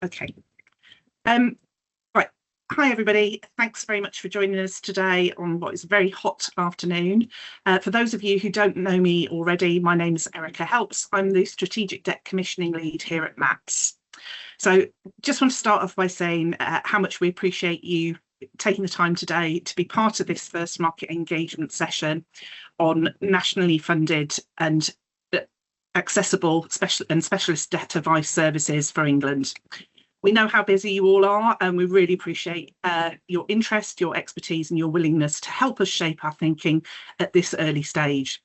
Okay. Right. Hi, everybody. Thanks very much for joining us today on what is a very hot afternoon. For those of you who don't know me already, my name is Erica Helps. I'm the Strategic Debt Commissioning Lead here at MAPS. So just want to start off by saying how much we appreciate you taking the time today to be part of this first market engagement session on nationally funded and accessible specialist debt advice services for England. We know how busy you all are, and we really appreciate your interest, your expertise, and your willingness to help us shape our thinking at this early stage.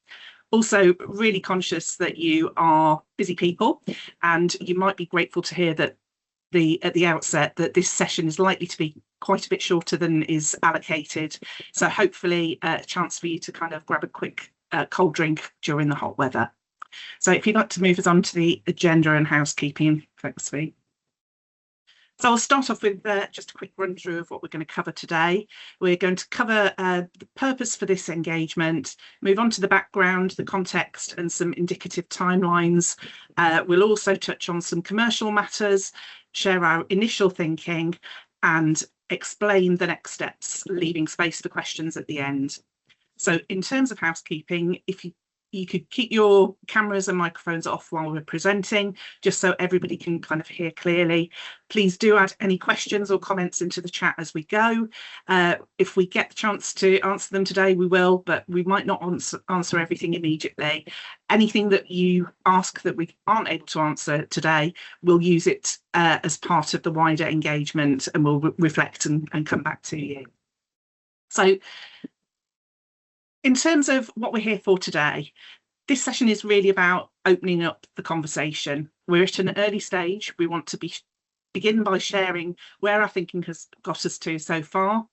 Also, really conscious that you are busy people, and you might be grateful to hear that at the outset that this session is likely to be quite a bit shorter than is allocated. So hopefully a chance for you to kind of grab a quick cold drink during the hot weather. So if you'd like to move us on to the agenda and housekeeping, thanks, Fee. So I'll start off with just a quick run through of what we're going to cover today. We're going to cover the purpose for this engagement, move on to the background, the context, and some indicative timelines. We'll also touch on some commercial matters, share our initial thinking, and explain the next steps, leaving space for questions at the end. So in terms of housekeeping, if you could keep your cameras and microphones off while we're presenting, just so everybody can kind of hear clearly. Please do add any questions or comments into the chat as we go. If we get the chance to answer them today, we will, but we might not answer everything immediately. Anything that you ask that we aren't able to answer today, we'll use it as part of the wider engagement, and we'll reflect and come back to you. So, in terms of what we're here for today, this session is really about opening up the conversation. We're at an early stage. We want to begin by sharing where our thinking has got us to so far.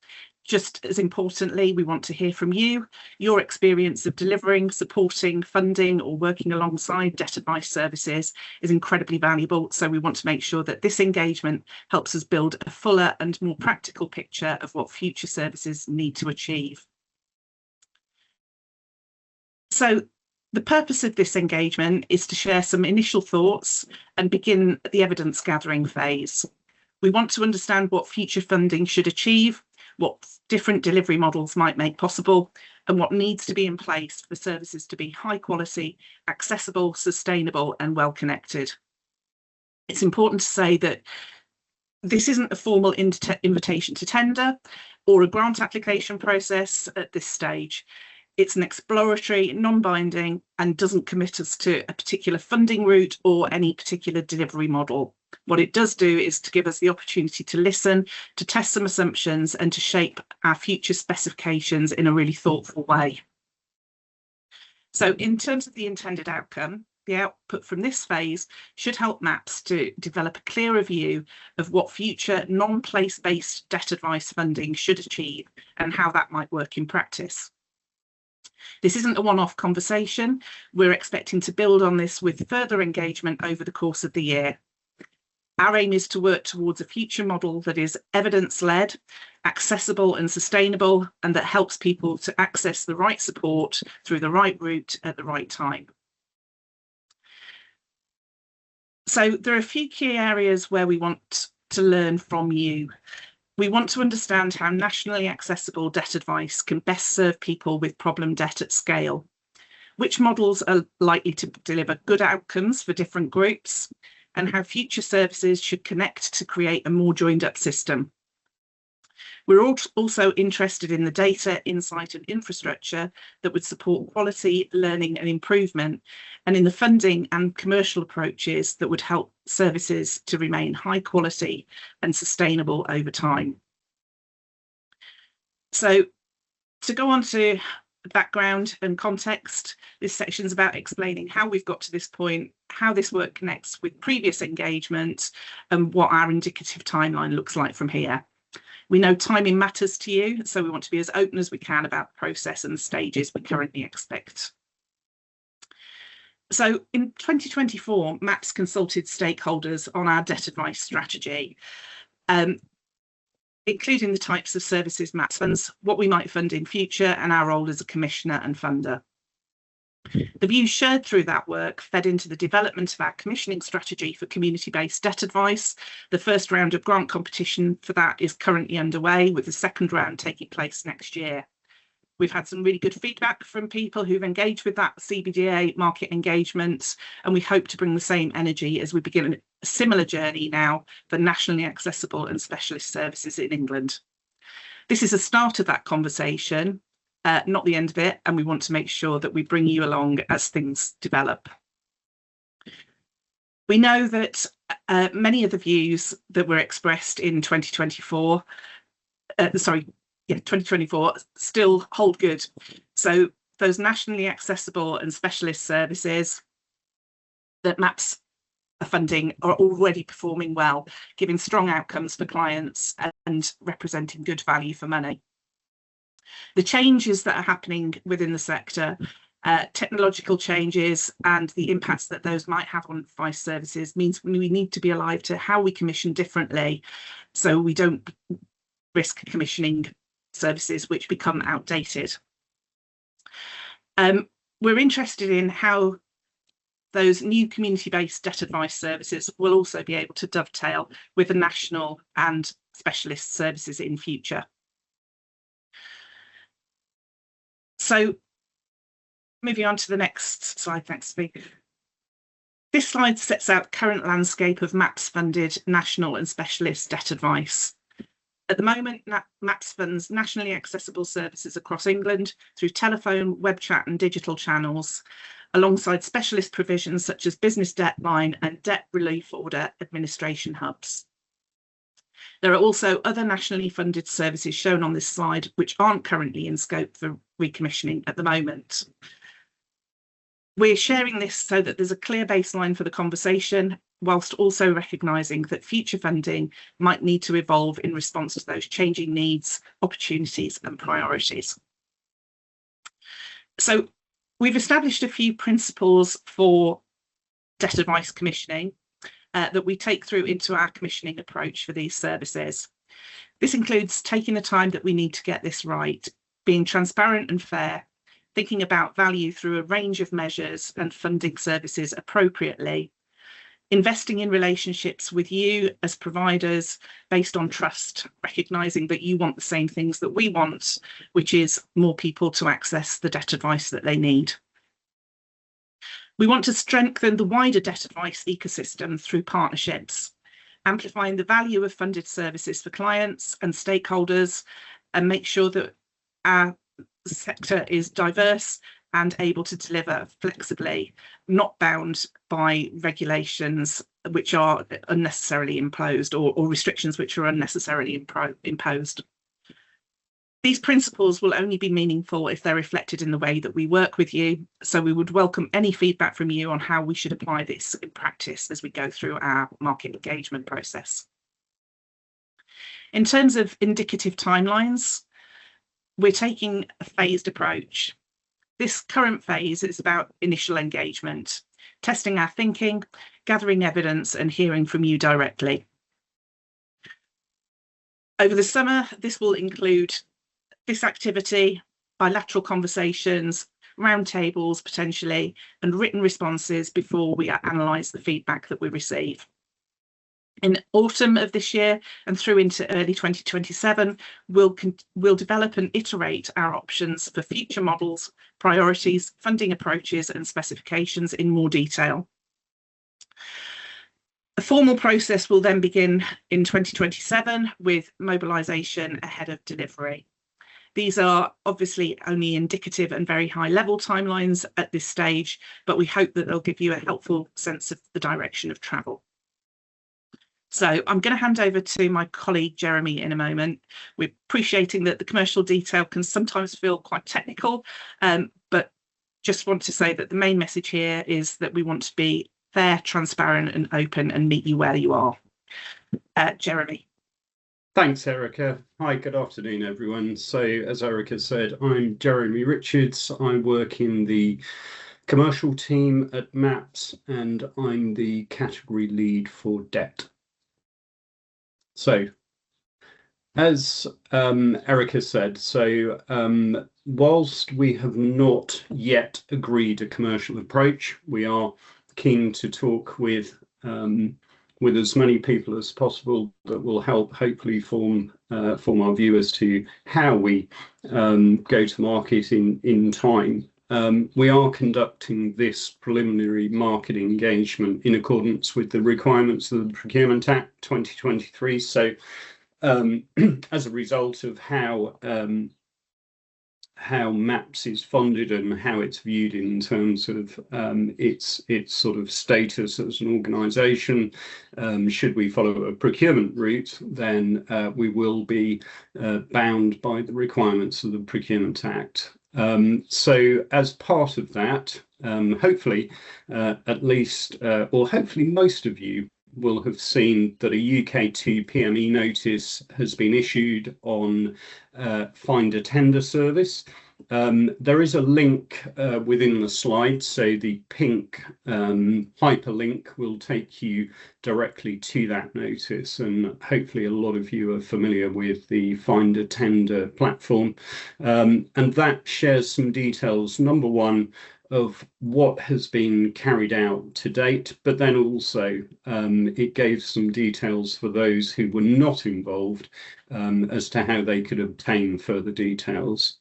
Just as importantly, we want to hear from you. Your experience of delivering, supporting, funding, or working alongside debt advice services is incredibly valuable. So we want to make sure that this engagement helps us build a fuller and more practical picture of what future services need to achieve. So the purpose of this engagement is to share some initial thoughts and begin the evidence gathering phase. We want to understand what future funding should achieve, what different delivery models might make possible, and what needs to be in place for services to be high quality, accessible, sustainable, and well connected. It's important to say that this isn't a formal invitation to tender or a grant application process at this stage. It's an exploratory, non-binding, and doesn't commit us to a particular funding route or any particular delivery model. What it does do is to give us the opportunity to listen, to test some assumptions, and to shape our future specifications in a really thoughtful way. So in terms of the intended outcome, the output from this phase should help MAPS to develop a clearer view of what future non-place-based debt advice funding should achieve and how that might work in practice. This isn't a one-off conversation. We're expecting to build on this with further engagement over the course of the year. Our aim is to work towards a future model that is evidence-led, accessible and sustainable, and that helps people to access the right support through the right route at the right time. So there are a few key areas where we want to learn from you. We want to understand how nationally accessible debt advice can best serve people with problem debt at scale, which models are likely to deliver good outcomes for different groups, and how future services should connect to create a more joined up system. We're also interested in the data, insight and infrastructure that would support quality, learning and improvement, and in the funding and commercial approaches that would help services to remain high quality and sustainable over time. So to go on to background and context, this section is about explaining how we've got to this point, how this work connects with previous engagements, and what our indicative timeline looks like from here. We know timing matters to you, so we want to be as open as we can about the process and the stages we currently expect. So in 2024, MAPS consulted stakeholders on our debt advice strategy, including the types of services MAPS funds, what we might fund in future, and our role as a commissioner and funder. The views shared through that work fed into the development of our commissioning strategy for community-based debt advice. The first round of grant competition for that is currently underway, with the second round taking place next year. We've had some really good feedback from people who've engaged with that CBDA market engagement, and we hope to bring the same energy as we begin a similar journey now for nationally accessible and specialist services in England. This is a start of that conversation, not the end of it, and we want to make sure that we bring you along as things develop. We know that many of the views that were expressed in 2024 still hold good. So those nationally accessible and specialist services that MAPS are funding are already performing well, giving strong outcomes for clients and representing good value for money. The changes that are happening within the sector, technological changes and the impacts that those might have on advice services means we need to be alive to how we commission differently, so we don't risk commissioning services which become outdated. We're interested in how those new community-based debt advice services will also be able to dovetail with the national and specialist services in future. So moving on to the next slide, thanks, Sophie. This slide sets out the current landscape of MAPS-funded national and specialist debt advice. At the moment, MAPS funds nationally accessible services across England through telephone, web chat and digital channels, alongside specialist provisions such as business debt line and debt relief order administration hubs. There are also other nationally funded services shown on this slide which aren't currently in scope for recommissioning at the moment. We're sharing this so that there's a clear baseline for the conversation, whilst also recognising that future funding might need to evolve in response to those changing needs, opportunities and priorities. So we've established a few principles for debt advice commissioning that we take through into our commissioning approach for these services. This includes taking the time that we need to get this right, being transparent and fair, thinking about value through a range of measures and funding services appropriately, investing in relationships with you as providers based on trust, recognising that you want the same things that we want, which is more people to access the debt advice that they need. We want to strengthen the wider debt advice ecosystem through partnerships, amplifying the value of funded services for clients and stakeholders, and make sure that our sector is diverse and able to deliver flexibly, not bound by regulations which are unnecessarily imposed or restrictions which are unnecessarily imposed. These principles will only be meaningful if they're reflected in the way that we work with you, so we would welcome any feedback from you on how we should apply this in practice as we go through our market engagement process. In terms of indicative timelines, we're taking a phased approach. This current phase is about initial engagement, testing our thinking, gathering evidence and hearing from you directly. Over the summer, this will include this activity, bilateral conversations, roundtables potentially, and written responses before we analyse the feedback that we receive. In autumn of this year and through into early 2027, we'll develop and iterate our options for future models, priorities, funding approaches and specifications in more detail. The formal process will then begin in 2027 with mobilisation ahead of delivery. These are obviously only indicative and very high level timelines at this stage, but we hope that they'll give you a helpful sense of the direction of travel. So I'm going to hand over to my colleague Jeremy in a moment. We're appreciating that the commercial detail can sometimes feel quite technical, but just want to say that the main message here is that we want to be fair, transparent and open and meet you where you are. Jeremy. Thanks, Erica. Hi, good afternoon, everyone. So as Erica said, I'm Jeremy Richards. I work in the commercial team at MAPS and I'm the category lead for debt. So As Erica said, so whilst we have not yet agreed a commercial approach, we are keen to talk with as many people as possible that will help hopefully form our view as to how we go to market in time. We are conducting this preliminary market engagement in accordance with the requirements of the Procurement Act 2023. So as a result of how MAPS is funded and how it's viewed in terms of its sort of status as an organisation, should we follow a procurement route, then we will be bound by the requirements of the Procurement Act. So as part of that, hopefully, at least, or hopefully most of you will have seen that a UK2 PME notice has been issued on Find a Tender service. There is a link within the slide, so the pink hyperlink will take you directly to that notice, and hopefully a lot of you are familiar with the Find a Tender platform, and that shares some details. Number one, of what has been carried out to date, but then also it gave some details for those who were not involved as to how they could obtain further details.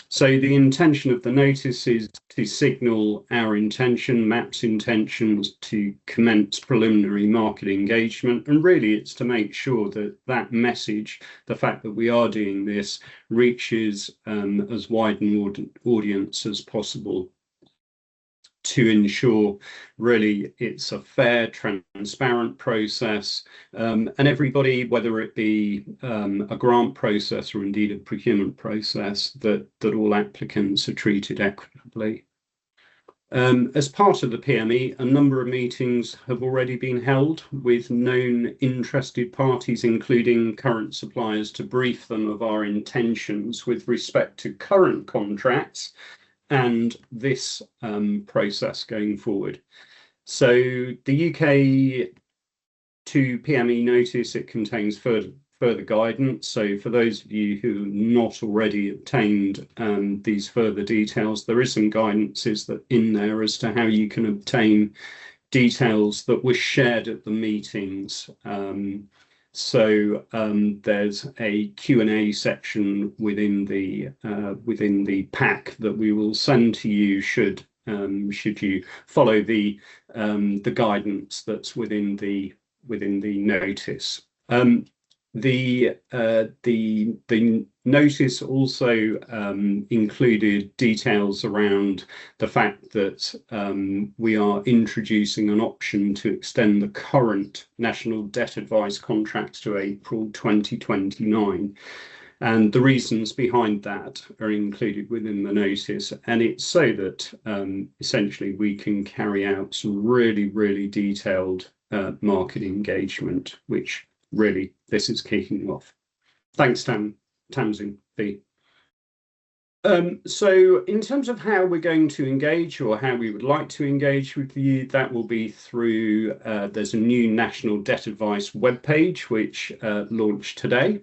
So the intention of the notice is to signal our intention, MAP's intentions to commence preliminary market engagement, and really it's to make sure that that message, the fact that we are doing this, reaches as wide an audience as possible, to ensure really it's a fair, transparent process, and everybody, whether it be a grant process or indeed a procurement process, that all applicants are treated equitably. As part of the PME, a number of meetings have already been held with known interested parties, including current suppliers, to brief them of our intentions with respect to current contracts and this process going forward. So the UK2 PME notice, it contains further guidance. So for those of you who have not already obtained these further details, there is some guidances that in there as to how you can obtain details that were shared at the meetings. So there's a Q&A section within the pack that we will send to you should you follow the guidance that's within the notice. The notice also included details around the fact that we are introducing an option to extend the current National Debt Advice contracts to April 2029. And the reasons behind that are included within the notice. And it's so that essentially we can carry out some really, really detailed market engagement, which really this is kicking off. Thanks, Tamsin B. So in terms of how we're going to engage, or how we would like to engage with you, that will be through, there's a new National Debt Advice webpage which launched today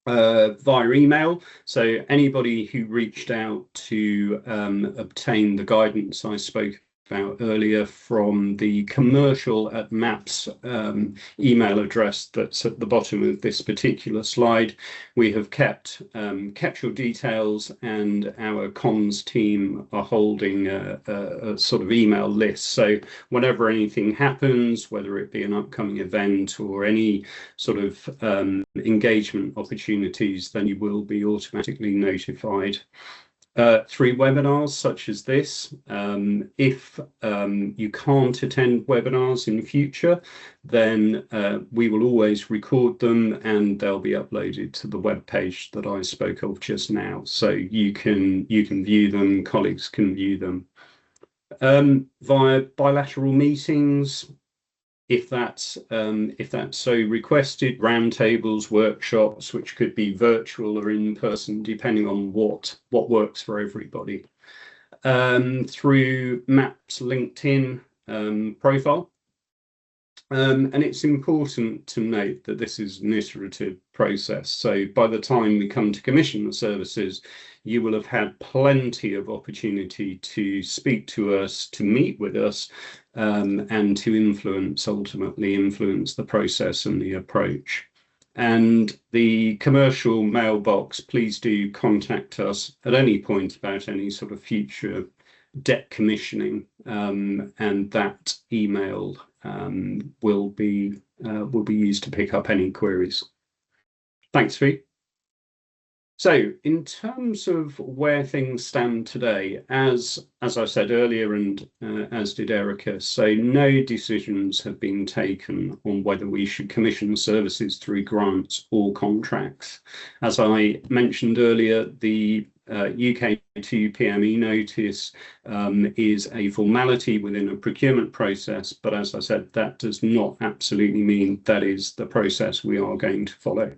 via email. So anybody who reached out to obtain the guidance I spoke about earlier from the commercial@maps email address that's at the bottom of this particular slide, we have kept your details, and our comms team are holding a sort of email list. So whenever anything happens, whether it be an upcoming event or any sort of engagement opportunities, then you will be automatically notified. Through webinars such as this. If you can't attend webinars in future, then we will always record them and they'll be uploaded to the web page that I spoke of just now. So you can view them, colleagues can view them. Via bilateral meetings, if that's so requested, roundtables, workshops, which could be virtual or in person, depending on what works for everybody. Through MAP's LinkedIn profile, And it's important to note that this is an iterative process. So by the time we come to commission the services, you will have had plenty of opportunity to speak to us, to meet with us, and to ultimately influence the process and the approach. And the commercial mailbox, please do contact us at any point about any sort of future debt commissioning, and that email will be used to pick up any queries. Thanks, Fee. So, in terms of where things stand today, as I said earlier, and as did Erica, so no decisions have been taken on whether we should commission services through grants or contracts. As I mentioned earlier, the UK2 PME notice is a formality within a procurement process, but as I said, that does not absolutely mean that is the process we are going to follow.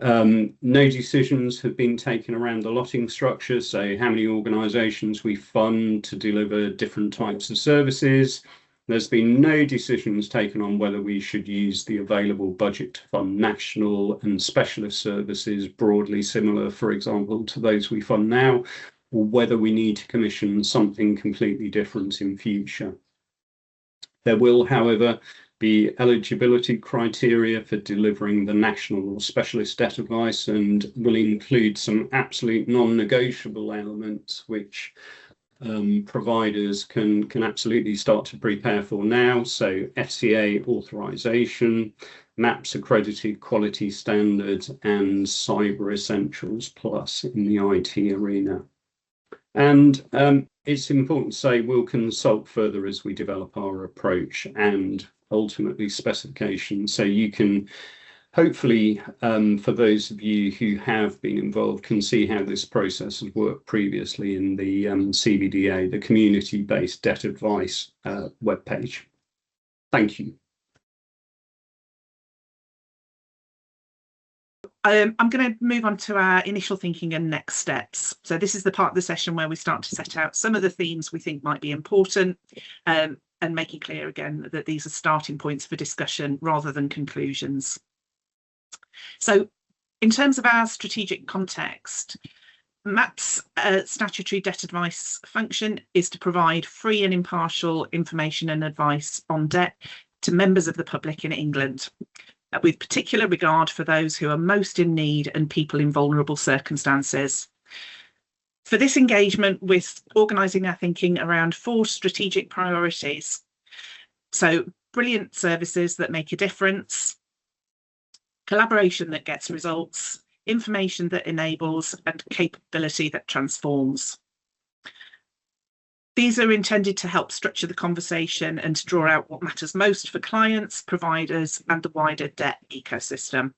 No decisions have been taken around the lotting structure, so how many organisations we fund to deliver different types of services. There's been no decisions taken on whether we should use the available budget to fund national and specialist services broadly similar, for example, to those we fund now, or whether we need to commission something completely different in future. There will, however, be eligibility criteria for delivering the national or specialist debt advice, and will include some absolute non-negotiable elements which providers can absolutely start to prepare for now. So FCA authorization, MAPS accredited quality standards, and Cyber Essentials Plus in the IT arena. And it's important to say we'll consult further as we develop our approach and ultimately specifications. So you can hopefully, for those of you who have been involved, can see how this process has worked previously in the CBDA, the Community-Based Debt Advice webpage. Thank you. I'm going to move on to our initial thinking and next steps. So this is the part of the session where we start to set out some of the themes we think might be important, and making clear again that these are starting points for discussion rather than conclusions. So in terms of our strategic context, MAP's statutory debt advice function is to provide free and impartial information and advice on debt to members of the public in England, with particular regard for those who are most in need and people in vulnerable circumstances. For this engagement, we're organising our thinking around 4 strategic priorities. So, brilliant services that make a difference, collaboration that gets results, information that enables, and capability that transforms. These are intended to help structure the conversation and to draw out what matters most for clients, providers, and the wider debt ecosystem.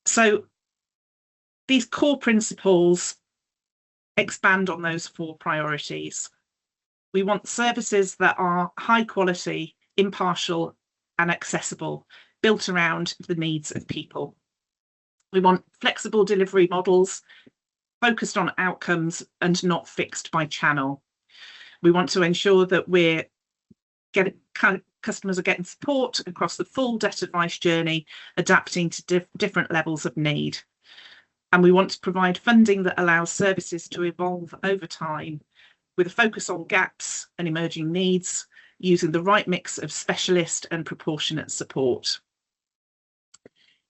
So these core principles expand on those 4 priorities. We want services that are high quality, impartial, and accessible, built around the needs of people. We want flexible delivery models focused on outcomes and not fixed by channel. We want to ensure that customers are getting support across the full debt advice journey, adapting to different levels of need. And we want to provide funding that allows services to evolve over time, with a focus on gaps and emerging needs, using the right mix of specialist and proportionate support.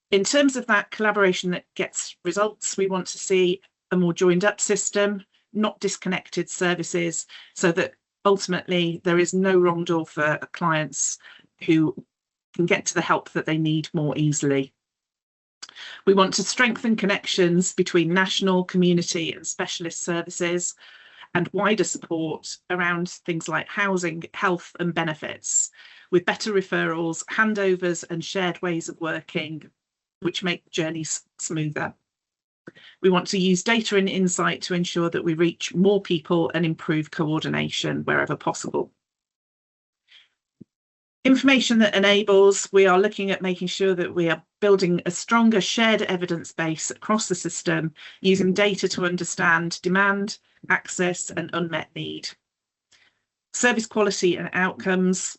In terms of that collaboration that gets results, we want to see a more joined up system, not disconnected services, so that ultimately there is no wrong door for clients who can get to the help that they need more easily. We want to strengthen connections between national, community and specialist services, and wider support around things like housing, health and benefits, with better referrals, handovers and shared ways of working, which make journeys smoother. We want to use data and insight to ensure that we reach more people and improve coordination wherever possible. Information that enables, we are looking at making sure that we are building a stronger shared evidence base across the system, using data to understand demand, access and unmet need. Service quality and outcomes.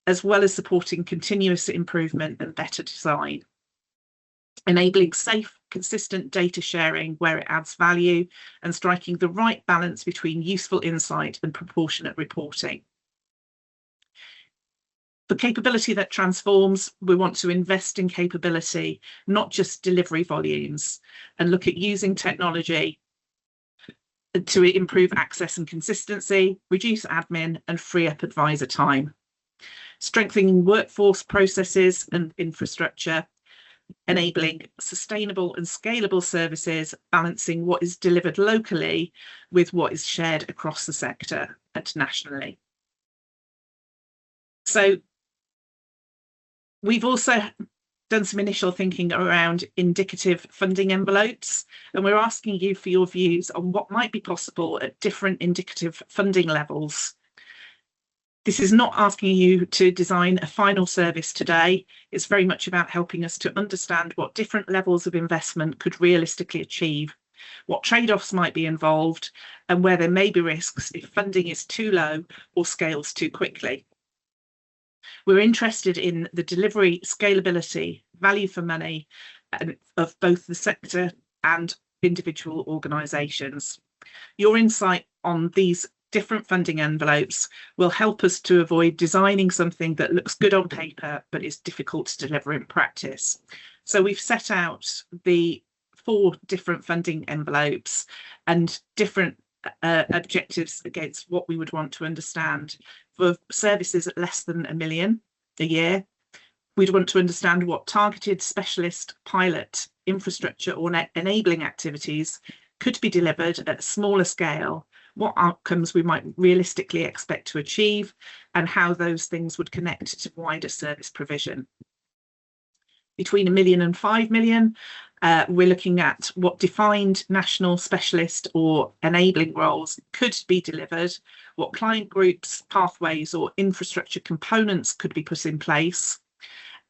as well as supporting continuous improvement and better design. Enabling safe, consistent data sharing where it adds value, and striking the right balance between useful insight and proportionate reporting. For capability that transforms, we want to invest in capability, not just delivery volumes, and look at using technology to improve access and consistency, reduce admin, and free up advisor time. Strengthening workforce processes and infrastructure, enabling sustainable and scalable services, balancing what is delivered locally with what is shared across the sector and nationally. So we've also done some initial thinking around indicative funding envelopes, and we're asking you for your views on what might be possible at different indicative funding levels. This is not asking you to design a final service today. It's very much about helping us to understand what different levels of investment could realistically achieve, what trade-offs might be involved, and where there may be risks if funding is too low or scales too quickly. We're interested in the delivery, scalability, value for money of both the sector and individual organisations. Your insight on these different funding envelopes will help us to avoid designing something that looks good on paper but is difficult to deliver in practice. So we've set out the 4 different funding envelopes and different objectives against what we would want to understand. For services at less than $1 million a year, we'd want to understand what targeted specialist pilot infrastructure or enabling activities could be delivered at a smaller scale, what outcomes we might realistically expect to achieve, and how those things would connect to wider service provision. Between $1 million and $5 million, we're looking at what defined national specialist or enabling roles could be delivered, what client groups, pathways, or infrastructure components could be put in place,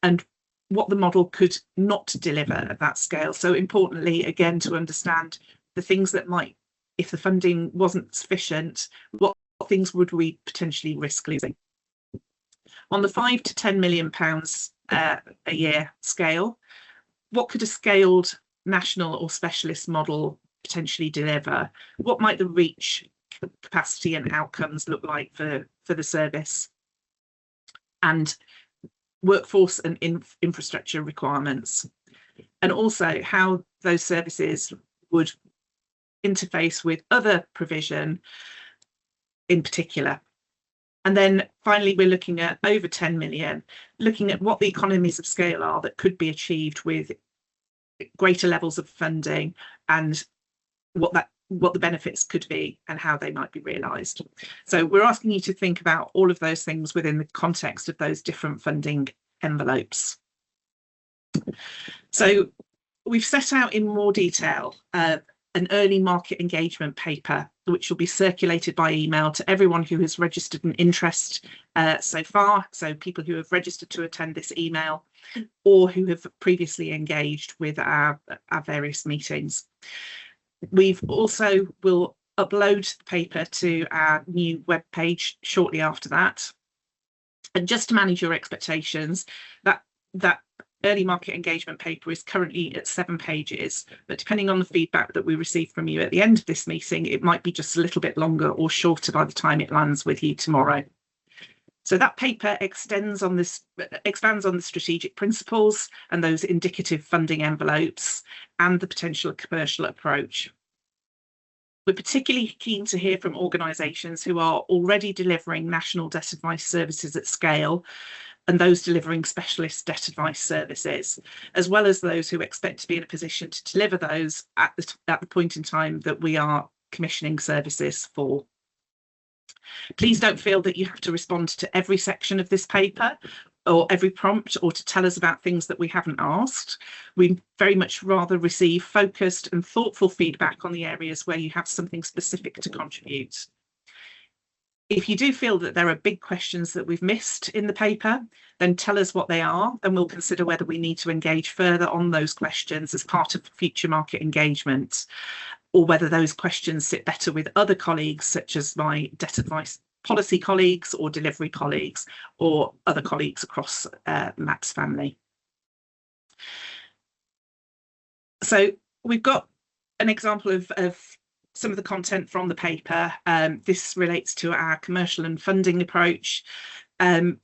and what the model could not deliver at that scale. So importantly, again, to understand the things that might, if the funding wasn't sufficient, what things would we potentially risk losing? On the £5 to £10 million a year scale, what could a scaled national or specialist model potentially deliver? What might the reach, capacity and outcomes look like for the service? And workforce and infrastructure requirements, and also how those services would interface with other provision in particular. And then finally, we're looking at over 10 million, looking at what the economies of scale are that could be achieved with greater levels of funding, and what the benefits could be and how they might be realised. So we're asking you to think about all of those things within the context of those different funding envelopes. So we've set out in more detail an early market engagement paper, which will be circulated by email to everyone who has registered an interest so far. So people who have registered to attend this email or who have previously engaged with our various meetings. We've also will upload the paper to our new webpage shortly after that. And just to manage your expectations, that early market engagement paper is currently at 7 pages, but depending on the feedback that we receive from you at the end of this meeting, it might be just a little bit longer or shorter by the time it lands with you tomorrow. So that paper expands on the strategic principles and those indicative funding envelopes and the potential commercial approach. We're particularly keen to hear from organisations who are already delivering national debt advice services at scale, and those delivering specialist debt advice services, as well as those who expect to be in a position to deliver those at the point in time that we are commissioning services for. Please don't feel that you have to respond to every section of this paper or every prompt, or to tell us about things that we haven't asked. We very much rather receive focused and thoughtful feedback on the areas where you have something specific to contribute. If you do feel that there are big questions that we've missed in the paper, then tell us what they are, and we'll consider whether we need to engage further on those questions as part of future market engagement, or whether those questions sit better with other colleagues, such as my debt advice policy colleagues or delivery colleagues or other colleagues across MAPS family. So we've got an example of some of the content from the paper. This relates to our commercial and funding approach, and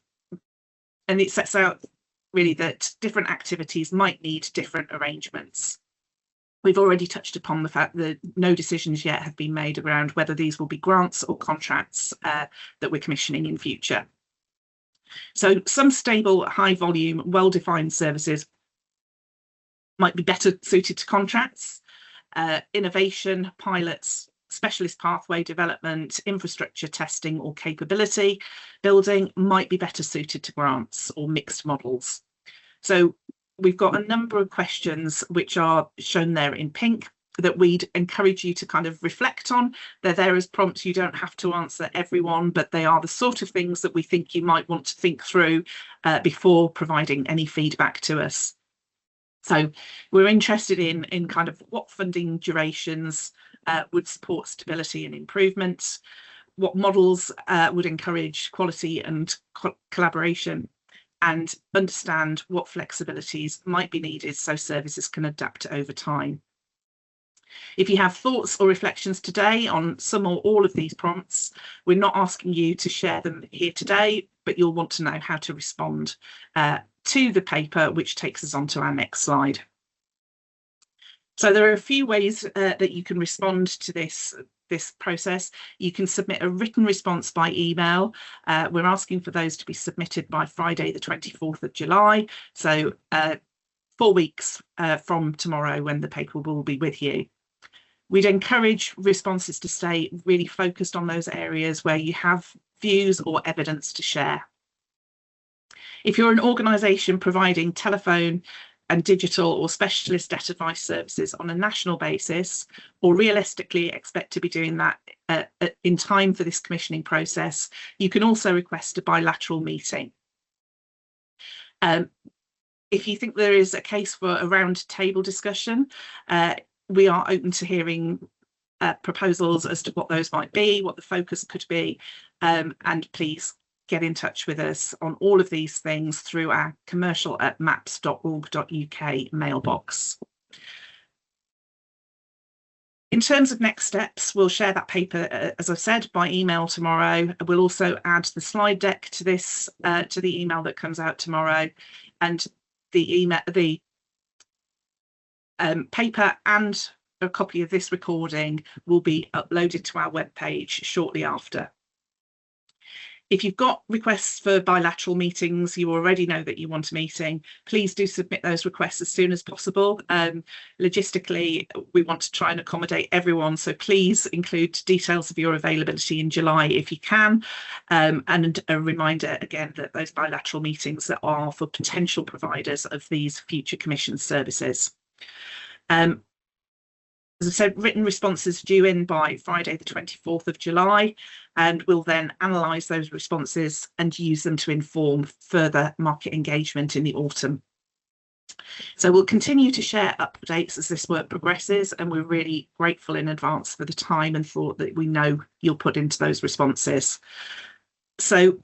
it sets out really that different activities might need different arrangements. We've already touched upon the fact that no decisions yet have been made around whether these will be grants or contracts that we're commissioning in future. So some stable, high volume, well-defined services might be better suited to contracts. Innovation, pilots, specialist pathway development, infrastructure testing or capability building might be better suited to grants or mixed models. So we've got a number of questions which are shown there in pink that we'd encourage you to kind of reflect on. They're there as prompts. You don't have to answer everyone, but they are the sort of things that we think you might want to think through before providing any feedback to us. So we're interested in kind of what funding durations would support stability and improvement, what models would encourage quality and collaboration, and understand what flexibilities might be needed so services can adapt over time. If you have thoughts or reflections today on some or all of these prompts, we're not asking you to share them here today, but you'll want to know how to respond to the paper, which takes us on to our next slide. So there are a few ways that you can respond to this process. You can submit a written response by email. We're asking for those to be submitted by Friday the 24th of July, so 4 weeks from tomorrow when the paper will be with you. We'd encourage responses to stay really focused on those areas where you have views or evidence to share. If you're an organisation providing telephone and digital or specialist data device services on a national basis, or realistically expect to be doing that in time for this commissioning process, you can also request a bilateral meeting. If you think there is a case for a round table discussion, we are open to hearing proposals as to what those might be, what the focus could be, and please get in touch with us on all of these things through our commercial@maps.org.uk mailbox. In terms of next steps, we'll share that paper, as I've said, by email tomorrow. We'll also add the slide deck to this, to the email that comes out tomorrow, and the paper and a copy of this recording will be uploaded to our webpage shortly after. If you've got requests for bilateral meetings, you already know that you want a meeting, please do submit those requests as soon as possible. Logistically, we want to try and accommodate everyone, so please include details of your availability in July if you can. And a reminder again that those bilateral meetings are for potential providers of these future commission services. As I said, written responses due in by Friday the 24th of July, and we'll then analyse those responses and use them to inform further market engagement in the autumn. So we'll continue to share updates as this work progresses, and we're really grateful in advance for the time and thought that we know you'll put into those responses. So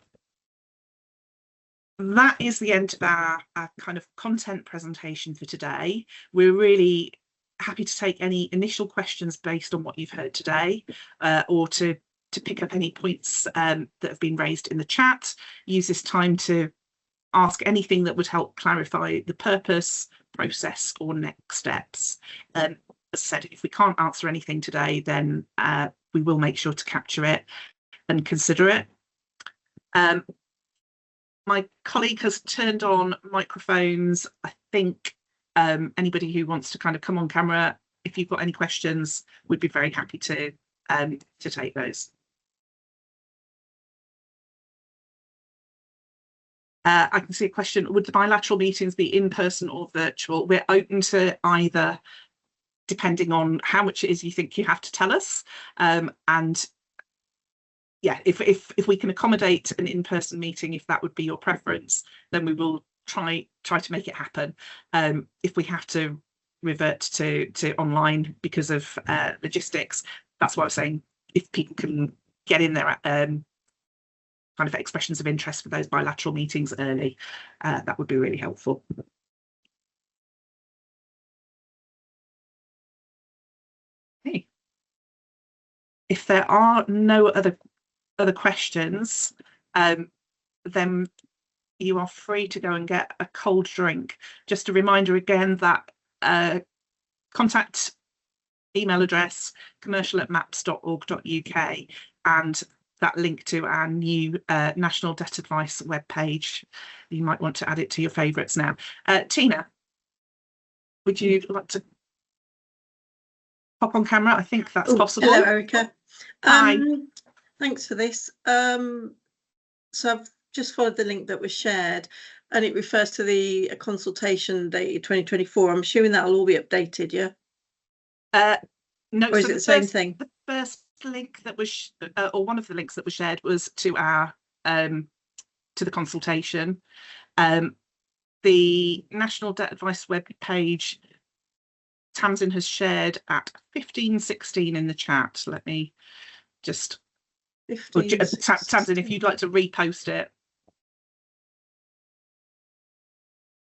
that is the end of our kind of content presentation for today. We're really happy to take any initial questions based on what you've heard today, or to pick up any points that have been raised in the chat. Use this time to ask anything that would help clarify the purpose, process, or next steps. As I said, if we can't answer anything today, then we will make sure to capture it and consider it. My colleague has turned on microphones. I think anybody who wants to kind of come on camera, if you've got any questions, we'd be very happy to take those. I can see a question: would the bilateral meetings be in person or virtual? We're open to either, depending on how much it is you think you have to tell us. And yeah, if we can accommodate an in-person meeting, if that would be your preference, then we will try to make it happen. If we have to revert to online because of logistics, that's what I was saying. If people can get in there kind of expressions of interest for those bilateral meetings early. That would be really helpful. Okay. If there are no other questions, then you are free to go and get a cold drink. Just a reminder again that contact email address commercial@maps.org.uk, and that link to our new National Debt Advice webpage. You might want to add it to your favourites now. Tina, would you like to pop on camera? I think that's possible. Hello, Erica. Hi. Thanks for this. So I've just followed the link that was shared, and it refers to the consultation date 2024. I'm assuming that'll all be updated, yeah? No, or is it the same thing? The first link that was, or one of the links that was shared, was to our to the consultation. The National Debt Advice web page, Tamsin has shared at 15:16 in the chat. Let me just, Tamsin, if you'd like to repost it.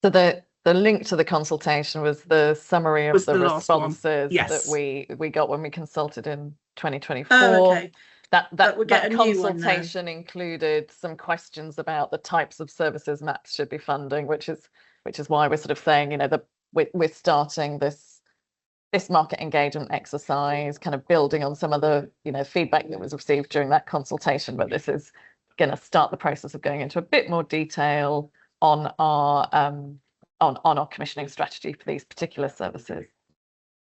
So the link to the consultation was the summary of the responses yes. that we got when we consulted in 2024. Oh, okay. That consultation included some questions about the types of services MAPS should be funding, which is why we're sort of saying, you know, we're starting this market engagement exercise, kind of building on some of the, you know, feedback that was received during that consultation. But this is going to start the process of going into a bit more detail on our our commissioning strategy for these particular services.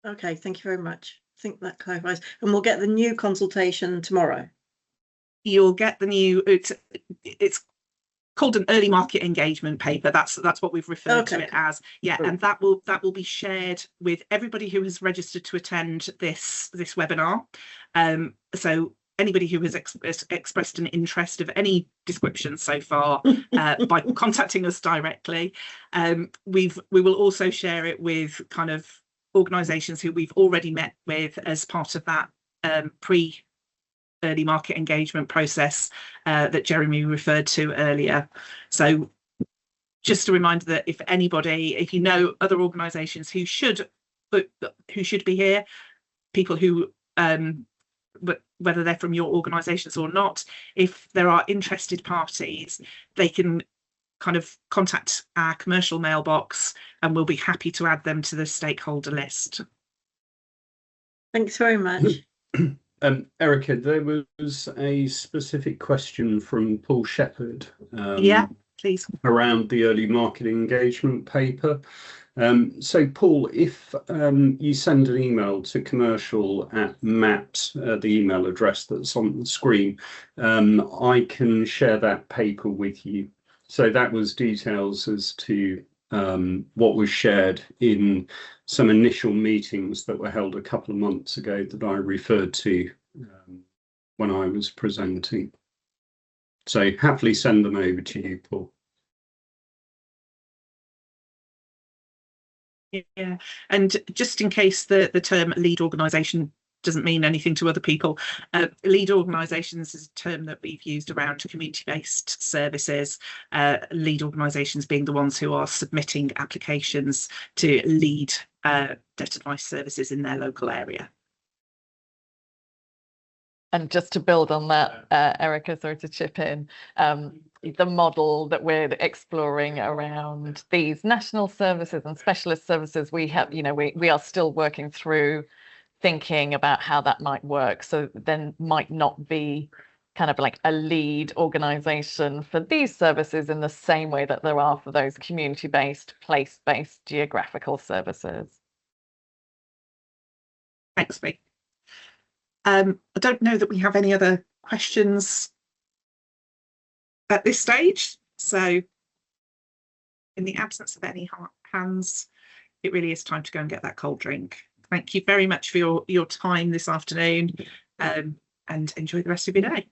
Okay, thank you very much. I think that clarifies. And we'll get the new consultation tomorrow. You'll get the new, it's called an early market engagement paper. That's what we've referred to it as. Yeah, and that will be shared with everybody who has registered to attend this webinar. So anybody who has expressed an interest of any description so far by contacting us directly. We will also share it with kind of organisations who we've already met with as part of that early market engagement process that Jeremy referred to earlier. So just a reminder that if you know other organisations who should be here, people who whether they're from your organisations or not, if there are interested parties, they can kind of contact our commercial mailbox and we'll be happy to add them to the stakeholder list. Thanks very much. Erica, there was a specific question from Paul Shepherd. Yeah, please. Around the early market engagement paper. So Paul, if you send an email to commercial@maps, the email address that's on the screen, I can share that paper with you. So that was details as to what was shared in some initial meetings that were held a couple of months ago that I referred to when I was presenting. So happily send them over to you, Paul. Yeah, and just in case the term lead organisation doesn't mean anything to other people, lead organisations is a term that we've used around community-based services, lead organisations being the ones who are submitting applications to lead debt advice services in their local area. And just to build on that, Erica, sorry to chip in, the model that we're exploring around these national services and specialist services, we have, you know, we are still working through thinking about how that might work. So then might not be kind of like a lead organisation for these services in the same way that there are for those community-based, place-based geographical services. Thanks, Vic. I don't know that we have any other questions at this stage. So in the absence of any hands, it really is time to go and get that cold drink. Thank you very much for your time this afternoon, and enjoy the rest of your day.